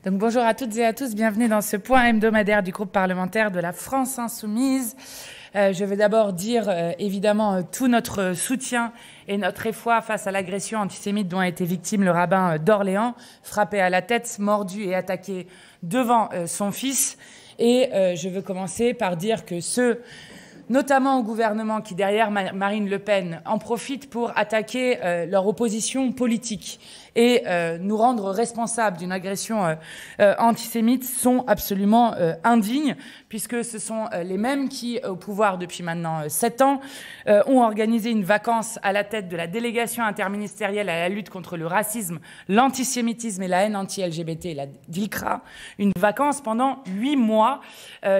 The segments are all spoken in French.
Donc bonjour à toutes et à tous, bienvenue dans ce point hebdomadaire du groupe parlementaire de la France Insoumise. Je vais d'abord dire évidemment tout notre soutien et notre effroi face à l'agression antisémite dont a été victime le rabbin d'Orléans, frappé à la tête, mordu et attaqué devant son fils. Et je veux commencer par dire que ceux, notamment au gouvernement qui, derrière Marine Le Pen, en profitent pour attaquer leur opposition politique et nous rendre responsables d'une agression antisémite sont absolument indignes, puisque ce sont les mêmes qui, au pouvoir depuis maintenant 7 ans, ont organisé une vacance à la tête de la délégation interministérielle à la lutte contre le racisme, l'antisémitisme et la haine anti-LGBT, la DILCRA, une vacance pendant 8 mois,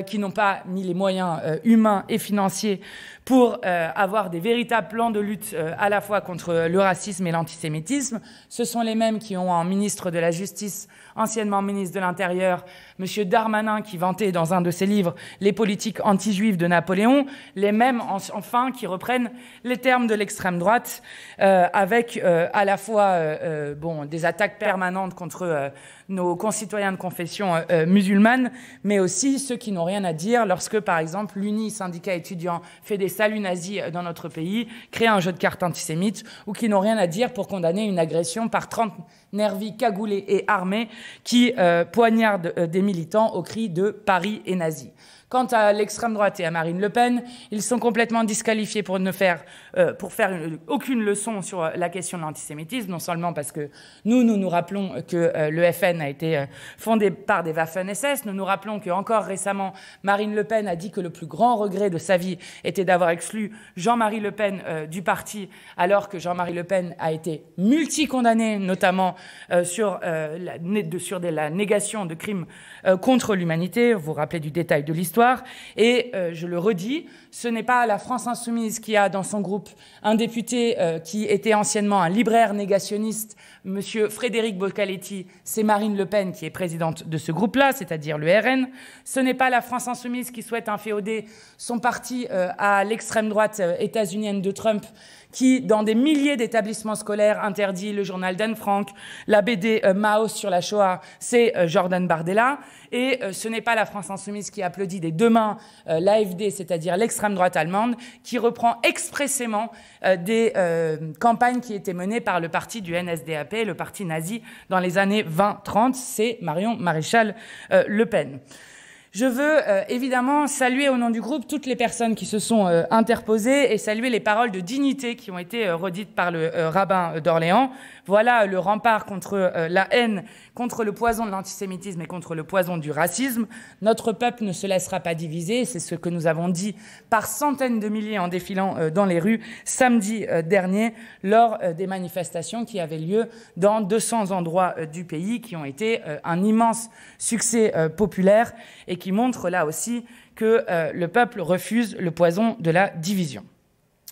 qui n'ont pas mis les moyens humains et financiers pour avoir des véritables plans de lutte à la fois contre le racisme et l'antisémitisme. Ce sont les mêmes qui ont en ministre de la Justice, anciennement ministre de l'Intérieur, M. Darmanin, qui vantait dans un de ses livres les politiques anti-juives de Napoléon, les mêmes enfin qui reprennent les termes de l'extrême droite, avec à la fois des attaques permanentes contre nos concitoyens de confession musulmane, mais aussi ceux qui n'ont rien à dire lorsque, par exemple, l'UNI, syndicat étudiant, fait des saluts nazis dans notre pays, crée un jeu de cartes antisémite, ou qui n'ont rien à dire pour condamner une agression par 30 nervis cagoulés et armés qui poignardent des militants au cri de « Paris est nazi ». Quant à l'extrême droite et à Marine Le Pen, ils sont complètement disqualifiés pour faire aucune leçon sur la question de l'antisémitisme, non seulement parce que nous rappelons que le FN a été fondé par des Waffen-SS, nous rappelons que encore récemment, Marine Le Pen a dit que le plus grand regret de sa vie était d'avoir exclu Jean-Marie Le Pen du parti, alors que Jean-Marie Le Pen a été multi-condamné, notamment sur la négation de crimes contre l'humanité. Vous vous rappelez du détail de l'histoire. Et je le redis, ce n'est pas la France Insoumise qui a dans son groupe un député qui était anciennement un libraire négationniste, Monsieur Frédéric Bocaletti, c'est Marine Le Pen qui est présidente de ce groupe-là, c'est-à-dire le RN. Ce n'est pas la France Insoumise qui souhaite inféoder son parti à l'extrême droite états-unienne de Trump, qui, dans des milliers d'établissements scolaires, interdit le journal d'Anne Frank, la BD Maos sur la Shoah, c'est Jordan Bardella. Et ce n'est pas la France Insoumise qui applaudit des deux mains l'AfD, c'est-à-dire l'extrême droite allemande, qui reprend expressément des campagnes qui étaient menées par le parti du NSDAP, le parti nazi, dans les années 20-30, c'est Marion Maréchal Le Pen. Je veux évidemment saluer au nom du groupe toutes les personnes qui se sont interposées et saluer les paroles de dignité qui ont été redites par le rabbin d'Orléans. Voilà le rempart contre la haine, contre le poison de l'antisémitisme et contre le poison du racisme. Notre peuple ne se laissera pas diviser, c'est ce que nous avons dit par centaines de milliers en défilant dans les rues samedi dernier lors des manifestations qui avaient lieu dans 200 endroits du pays, qui ont été un immense succès populaire et qui montrent là aussi que le peuple refuse le poison de la division.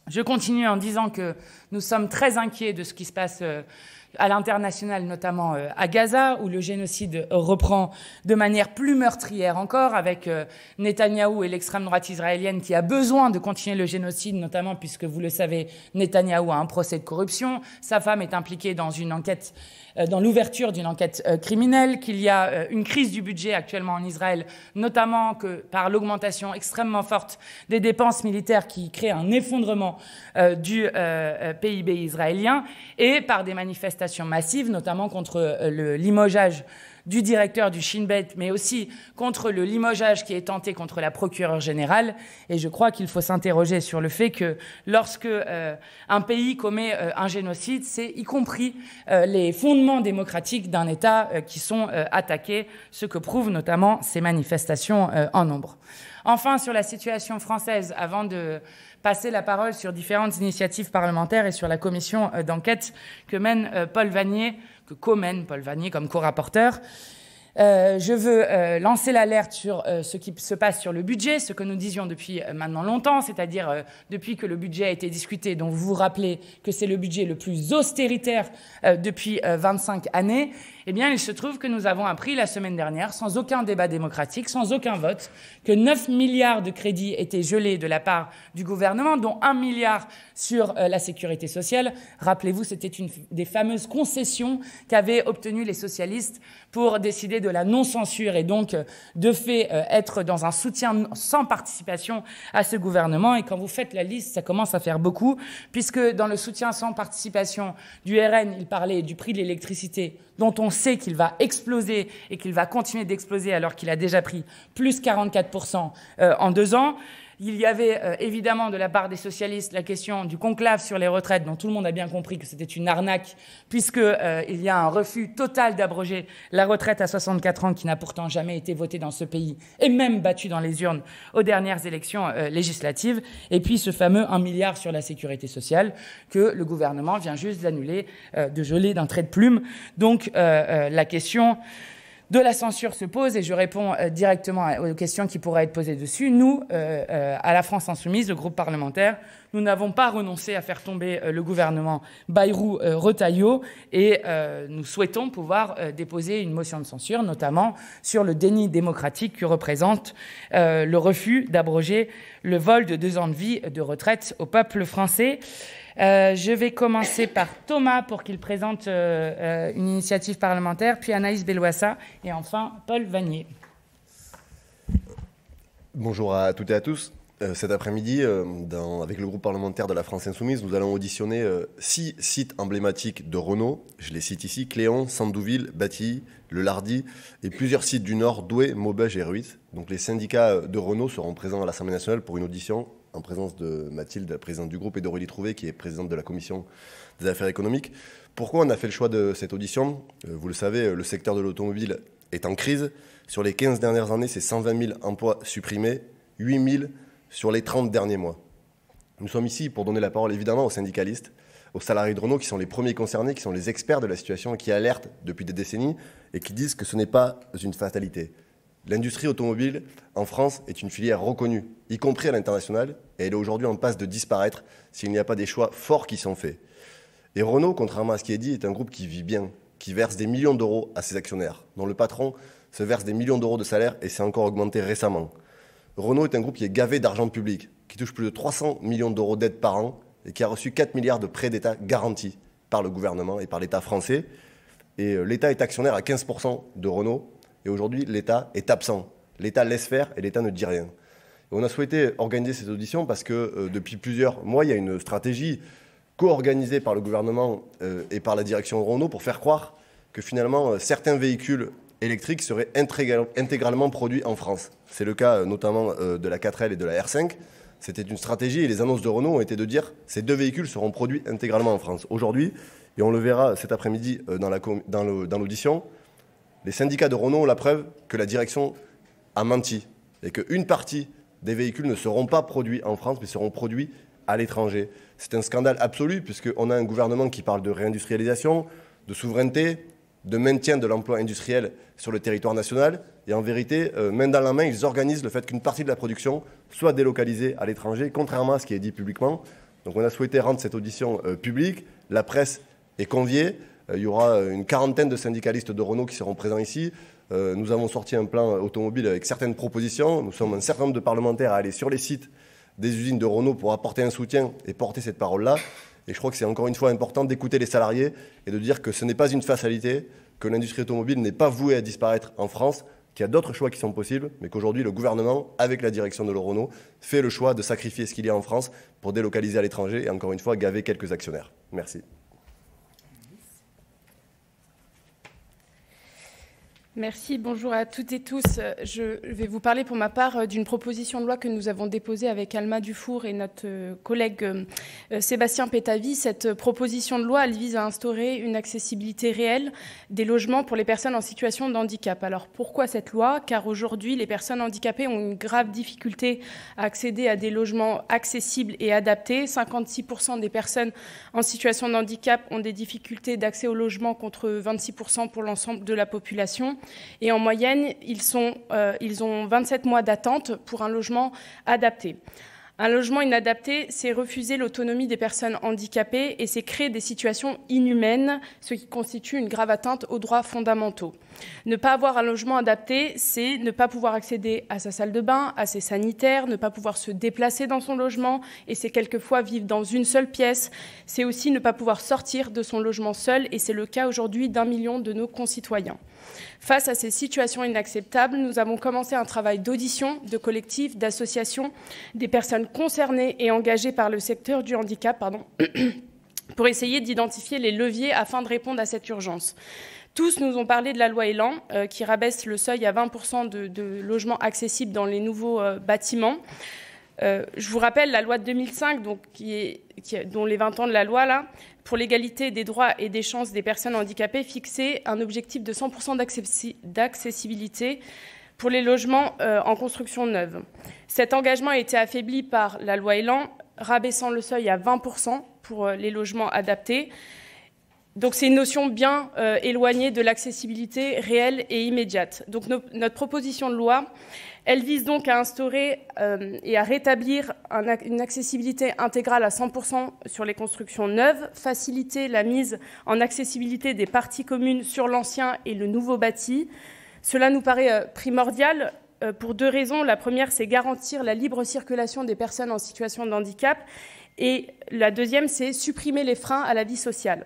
Je continue en disant que nous sommes très inquiets de ce qui se passe à l'international, notamment à Gaza, où le génocide reprend de manière plus meurtrière encore, avec Netanyahou et l'extrême droite israélienne qui a besoin de continuer le génocide, notamment puisque, vous le savez, Netanyahou a un procès de corruption, sa femme est impliquée dans une enquête, dans l'ouverture d'une enquête criminelle, qu'il y a une crise du budget actuellement en Israël, notamment que par l'augmentation extrêmement forte des dépenses militaires qui crée un effondrement du PIB israélien, et par des manifestations massives, notamment contre le limogeage du directeur du Shin Bet, mais aussi contre le limogeage qui est tenté contre la procureure générale. Et je crois qu'il faut s'interroger sur le fait que lorsque un pays commet un génocide, c'est y compris les fondements démocratiques d'un État qui sont attaqués, ce que prouvent notamment ces manifestations en nombre. Enfin, sur la situation française, avant de passer la parole sur différentes initiatives parlementaires et sur la commission d'enquête que mène Paul Vannier, que co-mène Paul Vannier comme co-rapporteur, je veux lancer l'alerte sur ce qui se passe sur le budget, ce que nous disions depuis maintenant longtemps, c'est-à-dire depuis que le budget a été discuté, dont vous vous rappelez que c'est le budget le plus austéritaire depuis 25 années. Eh bien, il se trouve que nous avons appris la semaine dernière, sans aucun débat démocratique, sans aucun vote, que 9 milliards de crédits étaient gelés de la part du gouvernement, dont 1 milliard sur la sécurité sociale. Rappelez-vous, c'était une des fameuses concessions qu'avaient obtenues les socialistes pour décider de la non-censure et donc, de fait, être dans un soutien sans participation à ce gouvernement. Et quand vous faites la liste, ça commence à faire beaucoup, puisque dans le soutien sans participation du RN, il parlait du prix de l'électricité, dont on sait qu'il va exploser et qu'il va continuer d'exploser alors qu'il a déjà pris plus 44% en 2 ans. Il y avait évidemment de la part des socialistes la question du conclave sur les retraites, dont tout le monde a bien compris que c'était une arnaque, puisqu'il y a un refus total d'abroger la retraite à 64 ans qui n'a pourtant jamais été votée dans ce pays et même battue dans les urnes aux dernières élections législatives. Et puis ce fameux 1 milliard sur la sécurité sociale que le gouvernement vient juste d'annuler, de geler d'un trait de plume. Donc la question de la censure se pose et je réponds directement aux questions qui pourraient être posées dessus. Nous, à la France Insoumise, le groupe parlementaire, nous n'avons pas renoncé à faire tomber le gouvernement Bayrou-Retailleau et nous souhaitons pouvoir déposer une motion de censure, notamment sur le déni démocratique que représente le refus d'abroger le vol de 2 ans de vie de retraite au peuple français. Je vais commencer par Thomas pour qu'il présente une initiative parlementaire, puis Anaïs Bellouassa et enfin Paul Vanier. Bonjour à toutes et à tous. Cet après-midi, avec le groupe parlementaire de la France Insoumise, nous allons auditionner 6 sites emblématiques de Renault. Je les cite ici: Cléon, Sandouville, Batilly, Le Lardy et plusieurs sites du Nord, Douai, Maubeuge et Ruit. Donc les syndicats de Renault seront présents à l'Assemblée nationale pour une audition en présence de Mathilde, la présidente du groupe, et d'Aurélie Trouvé, qui est présidente de la commission des affaires économiques. Pourquoi on a fait le choix de cette audition? Vous le savez, le secteur de l'automobile est en crise. Sur les 15 dernières années, c'est 120 000 emplois supprimés, 8 000 sur les 30 derniers mois. Nous sommes ici pour donner la parole évidemment aux syndicalistes, aux salariés de Renault qui sont les premiers concernés, qui sont les experts de la situation et qui alertent depuis des décennies et qui disent que ce n'est pas une fatalité. L'industrie automobile en France est une filière reconnue, y compris à l'international, et elle est aujourd'hui en passe de disparaître s'il n'y a pas des choix forts qui sont faits. Et Renault, contrairement à ce qui est dit, est un groupe qui vit bien, qui verse des millions d'euros à ses actionnaires, dont le patron se verse des millions d'euros de salaire et s'est encore augmenté récemment. Renault est un groupe qui est gavé d'argent public, qui touche plus de 300 millions d'euros d'aide par an et qui a reçu 4 milliards de prêts d'État garantis par le gouvernement et par l'État français. Et l'État est actionnaire à 15% de Renault. Et aujourd'hui, l'État est absent. L'État laisse faire et l'État ne dit rien. Et on a souhaité organiser cette audition parce que depuis plusieurs mois, il y a une stratégie co-organisée par le gouvernement et par la direction de Renault pour faire croire que finalement, certains véhicules électriques seraient intégralement produits en France. C'est le cas notamment de la 4L et de la R5. C'était une stratégie et les annonces de Renault ont été de dire ces 2 véhicules seront produits intégralement en France. Aujourd'hui, et on le verra cet après-midi dans l'audition, les syndicats de Renault ont la preuve que la direction a menti et qu'une partie des véhicules ne seront pas produits en France mais seront produits à l'étranger. C'est un scandale absolu puisqu'on a un gouvernement qui parle de réindustrialisation, de souveraineté, de maintien de l'emploi industriel sur le territoire national. Et en vérité, main dans la main, ils organisent le fait qu'une partie de la production soit délocalisée à l'étranger, contrairement à ce qui est dit publiquement. Donc on a souhaité rendre cette audition publique. La presse est conviée. Il y aura une quarantaine de syndicalistes de Renault qui seront présents ici. Nous avons sorti un plan automobile avec certaines propositions. Nous sommes un certain nombre de parlementaires à aller sur les sites des usines de Renault pour apporter un soutien et porter cette parole-là. Et je crois que c'est encore une fois important d'écouter les salariés et de dire que ce n'est pas une fatalité, que l'industrie automobile n'est pas vouée à disparaître en France, qu'il y a d'autres choix qui sont possibles, mais qu'aujourd'hui le gouvernement, avec la direction de Renault, fait le choix de sacrifier ce qu'il y a en France pour délocaliser à l'étranger et encore une fois gaver quelques actionnaires. Merci. Merci, bonjour à toutes et tous. Je vais vous parler pour ma part d'une proposition de loi que nous avons déposée avec Alma Dufour et notre collègue Sébastien Pétavy. Cette proposition de loi, elle vise à instaurer une accessibilité réelle des logements pour les personnes en situation de handicap. Alors pourquoi cette loi? Car aujourd'hui, les personnes handicapées ont une grave difficulté à accéder à des logements accessibles et adaptés. 56% des personnes en situation de handicap ont des difficultés d'accès au logement contre 26% pour l'ensemble de la population. Et en moyenne, ils ont 27 mois d'attente pour un logement adapté. Un logement inadapté, c'est refuser l'autonomie des personnes handicapées et c'est créer des situations inhumaines, ce qui constitue une grave atteinte aux droits fondamentaux. Ne pas avoir un logement adapté, c'est ne pas pouvoir accéder à sa salle de bain, à ses sanitaires, ne pas pouvoir se déplacer dans son logement et c'est quelquefois vivre dans une seule pièce. C'est aussi ne pas pouvoir sortir de son logement seul et c'est le cas aujourd'hui d'1 million de nos concitoyens. Face à ces situations inacceptables, nous avons commencé un travail d'audition, de collectifs, d'associations, des personnes concernées et engagées par le secteur du handicap, pour essayer d'identifier les leviers afin de répondre à cette urgence. Tous nous ont parlé de la loi Elan, qui rabaisse le seuil à 20% de logements accessibles dans les nouveaux bâtiments. Je vous rappelle la loi de 2005, donc, dont les 20 ans de la loi, là, pour l'égalité des droits et des chances des personnes handicapées, fixait un objectif de 100% d'accessibilité pour les logements en construction neuve. Cet engagement a été affaibli par la loi Elan, rabaissant le seuil à 20% pour les logements adaptés. Donc c'est une notion bien éloignée de l'accessibilité réelle et immédiate. Donc notre proposition de loi, elle vise donc à instaurer et à rétablir une accessibilité intégrale à 100% sur les constructions neuves, faciliter la mise en accessibilité des parties communes sur l'ancien et le nouveau bâti. Cela nous paraît primordial pour 2 raisons. La première, c'est garantir la libre circulation des personnes en situation de handicap. Et la deuxième, c'est supprimer les freins à la vie sociale.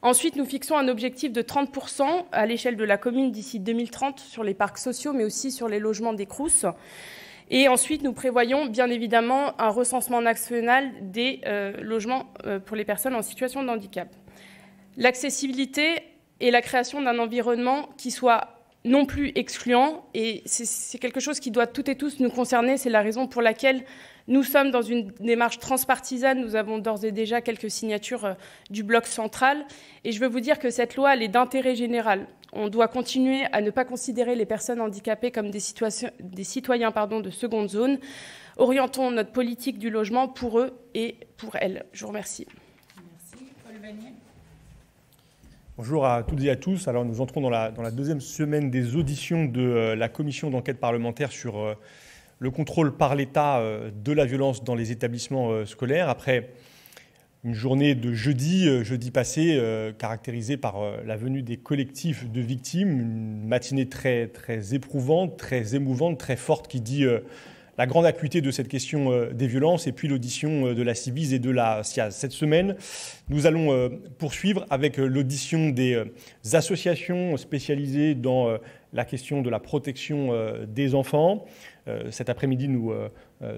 Ensuite, nous fixons un objectif de 30% à l'échelle de la commune d'ici 2030 sur les parcs sociaux, mais aussi sur les logements des Crous. Et ensuite, nous prévoyons bien évidemment un recensement national des logements pour les personnes en situation de handicap. L'accessibilité et la création d'un environnement qui soit non plus excluant, et c'est quelque chose qui doit toutes et tous nous concerner. C'est la raison pour laquelle nous sommes dans une démarche transpartisane. Nous avons d'ores et déjà quelques signatures du bloc central. Et je veux vous dire que cette loi, elle est d'intérêt général. On doit continuer à ne pas considérer les personnes handicapées comme des citoyens de seconde zone. Orientons notre politique du logement pour eux et pour elles. Je vous remercie. Merci. Paul Vanier. Bonjour à toutes et à tous. Alors, nous entrons dans la deuxième semaine des auditions de la commission d'enquête parlementaire sur le contrôle par l'État de la violence dans les établissements scolaires. Après une journée de jeudi passé, caractérisée par la venue des collectifs de victimes, une matinée très, très éprouvante, très émouvante, très forte, qui dit la grande acuité de cette question des violences, et puis l'audition de la Ciivise et de la SIAZ. Cette semaine, nous allons poursuivre avec l'audition des associations spécialisées dans la question de la protection des enfants. Cet après-midi, nous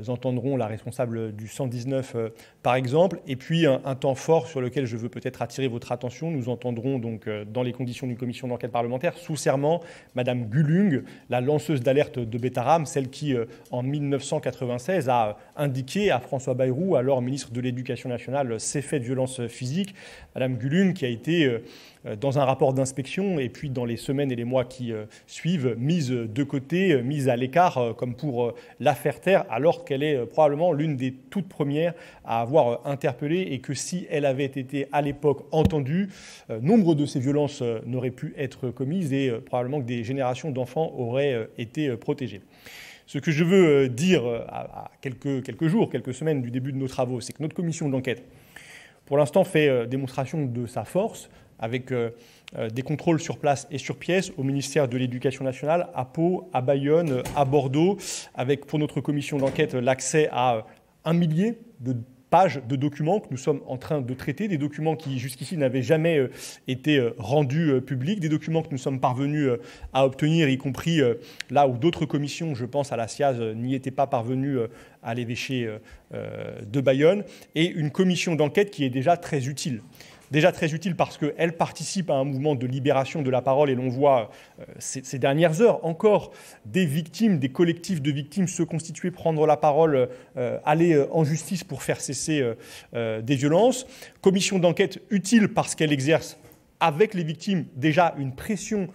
entendrons la responsable du 119, par exemple. Et puis, un temps fort sur lequel je veux peut-être attirer votre attention. Nous entendrons donc, dans les conditions d'une commission d'enquête parlementaire, sous serment, Madame Gulung, la lanceuse d'alerte de Betaram, celle qui, en 1996, a indiqué à François Bayrou, alors ministre de l'Éducation nationale, ces faits de violence physique. Madame Gulung, qui a été, dans un rapport d'inspection, et puis dans les semaines et les mois qui suivent, mise de côté, mise à l'écart, comme pour la faire taire, alors qu'elle est probablement l'une des toutes premières à avoir interpellé, et que si elle avait été à l'époque entendue, nombre de ces violences n'auraient pu être commises et probablement que des générations d'enfants auraient été protégées. Ce que je veux dire à quelques jours, quelques semaines du début de nos travaux, c'est que notre commission d'enquête, pour l'instant, fait démonstration de sa force, avec des contrôles sur place et sur pièce au ministère de l'Éducation nationale, à Pau, à Bayonne, à Bordeaux, avec pour notre commission d'enquête l'accès à 1 millier de pages de documents que nous sommes en train de traiter, des documents qui jusqu'ici n'avaient jamais été rendus publics, des documents que nous sommes parvenus à obtenir, y compris là où d'autres commissions, je pense à la SIAZ, n'y étaient pas parvenues à l'évêché de Bayonne, et une commission d'enquête qui est déjà très utile. Déjà très utile parce qu'elle participe à un mouvement de libération de la parole, et l'on voit ces dernières heures encore des victimes, des collectifs de victimes se constituer, prendre la parole, aller en justice pour faire cesser des violences. Commission d'enquête utile parce qu'elle exerce avec les victimes déjà une pression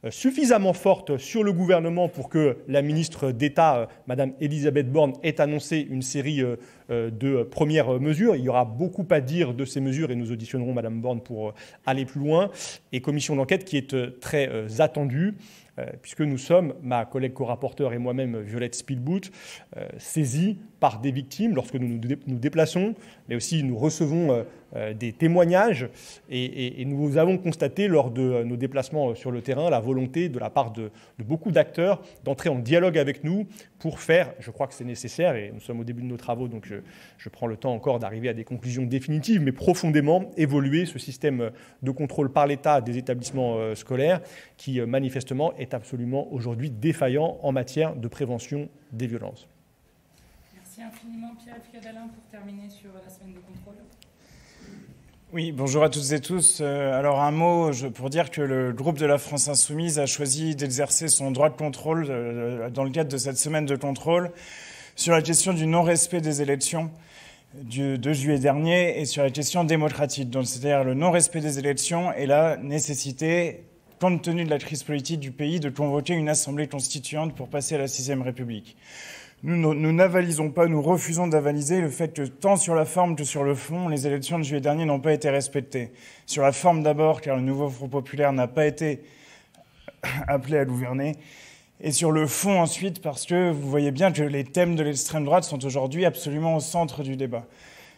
suffisamment forte sur le gouvernement pour que la ministre d'État, Madame Elisabeth Borne, ait annoncé une série de premières mesures. Il y aura beaucoup à dire de ces mesures et nous auditionnerons Madame Borne pour aller plus loin. Et commission d'enquête qui est très attendue, puisque nous sommes, ma collègue co-rapporteur et moi-même, Violette Spielbout, saisis par des victimes lorsque nous nous déplaçons, mais aussi nous recevons des témoignages et nous avons constaté lors de nos déplacements sur le terrain la volonté de la part de beaucoup d'acteurs d'entrer en dialogue avec nous pour faire, je crois que c'est nécessaire et nous sommes au début de nos travaux donc je prends le temps encore d'arriver à des conclusions définitives, mais profondément évoluer ce système de contrôle par l'État des établissements scolaires qui manifestement est absolument aujourd'hui défaillant en matière de prévention des violences. Merci infiniment Pierre-Yves Cadalin pour terminer sur la semaine de contrôle. Oui, bonjour à toutes et tous. Alors un mot pour dire que le groupe de la France Insoumise a choisi d'exercer son droit de contrôle dans le cadre de cette semaine de contrôle sur la question du non-respect des élections du 2 juillet dernier et sur la question démocratique. Donc c'est-à-dire le non-respect des élections et la nécessité, compte tenu de la crise politique du pays, de convoquer une assemblée constituante pour passer à la 6e République. Nous n'avalisons pas, nous refusons d'avaliser le fait que tant sur la forme que sur le fond, les élections de juillet dernier n'ont pas été respectées. Sur la forme d'abord, car le nouveau Front populaire n'a pas été appelé à gouverner. Et sur le fond ensuite, parce que vous voyez bien que les thèmes de l'extrême droite sont aujourd'hui absolument au centre du débat.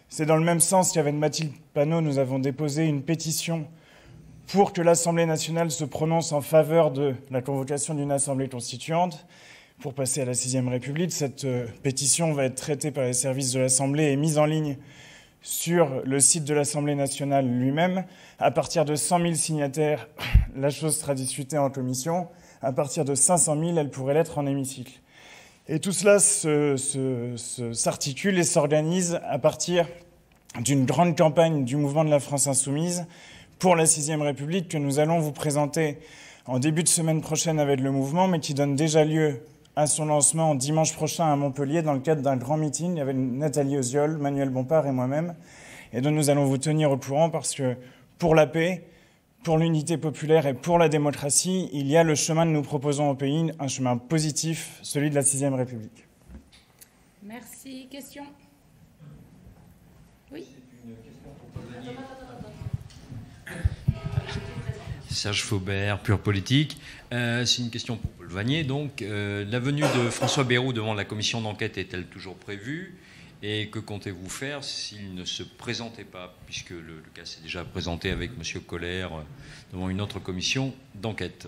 C'est dans le même sens qu'avec Mathilde Panot, nous avons déposé une pétition pour que l'Assemblée nationale se prononce en faveur de la convocation d'une assemblée constituante pour passer à la 6e République. Cette pétition va être traitée par les services de l'Assemblée et mise en ligne sur le site de l'Assemblée nationale lui-même. À partir de 100 000 signataires, la chose sera discutée en commission. À partir de 500 000, elle pourrait l'être en hémicycle. Et tout cela s'articule et s'organise à partir d'une grande campagne du mouvement de la France Insoumise pour la 6e République que nous allons vous présenter en début de semaine prochaine avec le mouvement, mais qui donne déjà lieu à son lancement dimanche prochain à Montpellier dans le cadre d'un grand meeting avec Nathalie Oziol, Manuel Bompard et moi-même, et dont nous allons vous tenir au courant parce que pour la paix, pour l'unité populaire et pour la démocratie, il y a le chemin que nous proposons au pays, un chemin positif, celui de la 6e République. Merci. Question ? Oui. Serge Faubert, Pure Politique. C'est une question pour Paul Vanier. Donc, la venue de François Bayrou devant la commission d'enquête est-elle toujours prévue ? Et que comptez-vous faire s'il ne se présentait pas, puisque le cas s'est déjà présenté avec M. Koller devant une autre commission d'enquête ?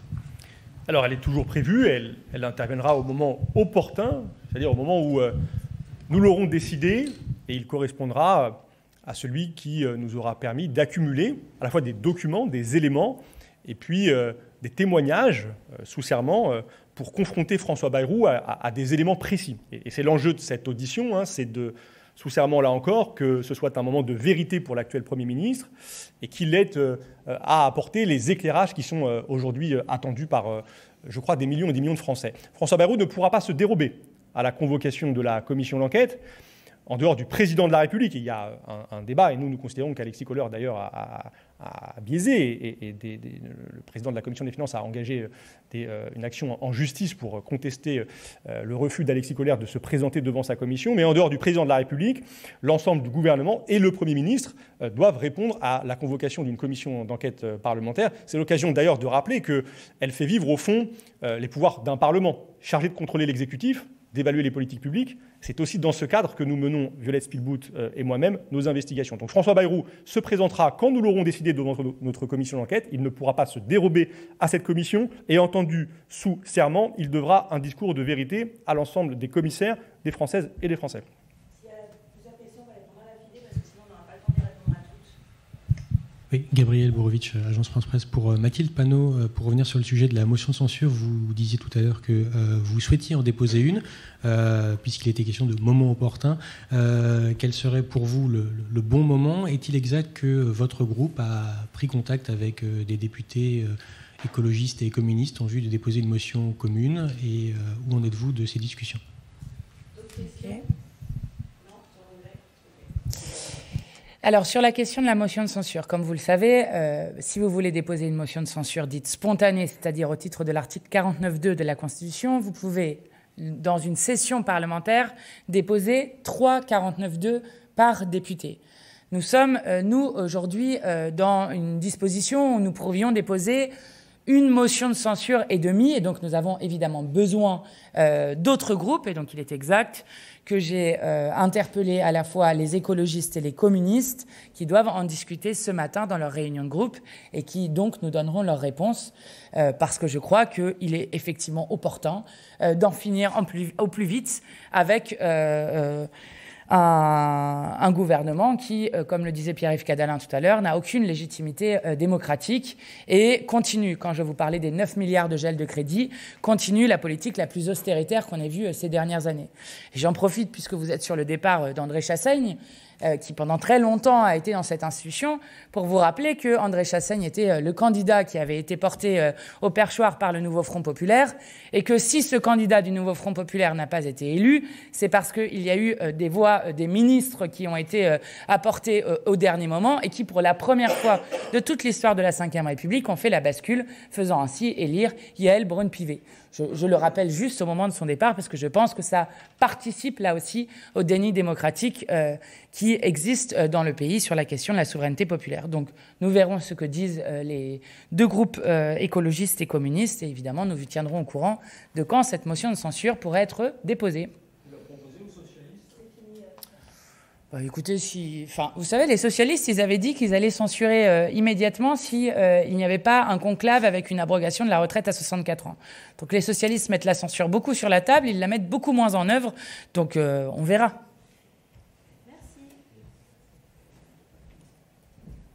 Alors, elle est toujours prévue. Elle interviendra au moment opportun, c'est-à-dire au moment où nous l'aurons décidé, et il correspondra à celui qui nous aura permis d'accumuler à la fois des documents, des éléments, et puis des témoignages sous serment pour confronter François Bayrou à des éléments précis. Et c'est l'enjeu de cette audition, c'est de, sous serment là encore, que ce soit un moment de vérité pour l'actuel Premier ministre et qu'il ait à apporter les éclairages qui sont aujourd'hui attendus par, je crois, des millions et des millions de Français. François Bayrou ne pourra pas se dérober à la convocation de la commission d'enquête. En dehors du président de la République, il y a un débat, et nous considérons qu'Alexis Kohler, d'ailleurs, a biaisé, et le président de la Commission des Finances a engagé une action en justice pour contester le refus d'Alexis Kohler de se présenter devant sa commission. Mais en dehors du président de la République, l'ensemble du gouvernement et le Premier ministre doivent répondre à la convocation d'une commission d'enquête parlementaire. C'est l'occasion d'ailleurs de rappeler qu'elle fait vivre, au fond, les pouvoirs d'un Parlement chargé de contrôler l'exécutif, d'évaluer les politiques publiques. C'est aussi dans ce cadre que nous menons, Violette Spielbout et moi-même, nos investigations. Donc François Bayrou se présentera quand nous l'aurons décidé devant notre commission d'enquête. Il ne pourra pas se dérober à cette commission et, entendu sous serment, il devra un discours de vérité à l'ensemble des commissaires, des Françaises et des Français. S'il y a plusieurs questions, on va répondre à l'affilée parce que sinon on n'aura pas le temps de répondre à toutes. Oui, Gabriel Bourovitch, Agence France-Presse. Pour Mathilde Panot, pour revenir sur le sujet de la motion de censure, vous disiez tout à l'heure que vous souhaitiez en déposer une, puisqu'il était question de moment opportun. Quel serait pour vous le bon moment ? Est-il exact que votre groupe a pris contact avec des députés écologistes et communistes en vue de déposer une motion commune ? Et où en êtes-vous de ces discussions ? Okay. Alors, sur la question de la motion de censure, comme vous le savez, si vous voulez déposer une motion de censure dite spontanée, c'est-à-dire au titre de l'article 49.2 de la Constitution, vous pouvez dans une session parlementaire, déposer 3 49.2 par député. Nous sommes, nous, aujourd'hui, dans une disposition où nous pourrions déposer une motion de censure et demie, et donc nous avons évidemment besoin d'autres groupes, et donc il est exact que j'ai interpellé à la fois les écologistes et les communistes qui doivent en discuter ce matin dans leur réunion de groupe et qui donc nous donneront leur réponse parce que je crois qu'il est effectivement opportun d'en finir au plus vite avec un gouvernement qui, comme le disait Pierre-Yves Cadalin tout à l'heure, n'a aucune légitimité démocratique et continue, quand je vous parlais des 9 milliards de gel de crédit, continue la politique la plus austéritaire qu'on ait vue ces dernières années. Et j'en profite, puisque vous êtes sur le départ d'André Chassaigne, qui pendant très longtemps a été dans cette institution, pour vous rappeler que André Chassaigne était le candidat qui avait été porté au perchoir par le Nouveau Front Populaire, et que si ce candidat du Nouveau Front Populaire n'a pas été élu, c'est parce qu'il y a eu des voix des ministres qui ont été apportées au dernier moment, et qui, pour la première fois de toute l'histoire de la Ve République, ont fait la bascule, faisant ainsi élire Yaël Braun-Pivet. Je le rappelle juste au moment de son départ, parce que je pense que ça participe là aussi au déni démocratique qui existe dans le pays sur la question de la souveraineté populaire. Donc nous verrons ce que disent les deux groupes écologistes et communistes, et évidemment nous vous tiendrons au courant de quand cette motion de censure pourrait être déposée. Bah, écoutez, vous savez, les socialistes, ils avaient dit qu'ils allaient censurer immédiatement si il n'y avait pas un conclave avec une abrogation de la retraite à 64 ans. Donc les socialistes mettent la censure beaucoup sur la table, ils la mettent beaucoup moins en œuvre, donc on verra.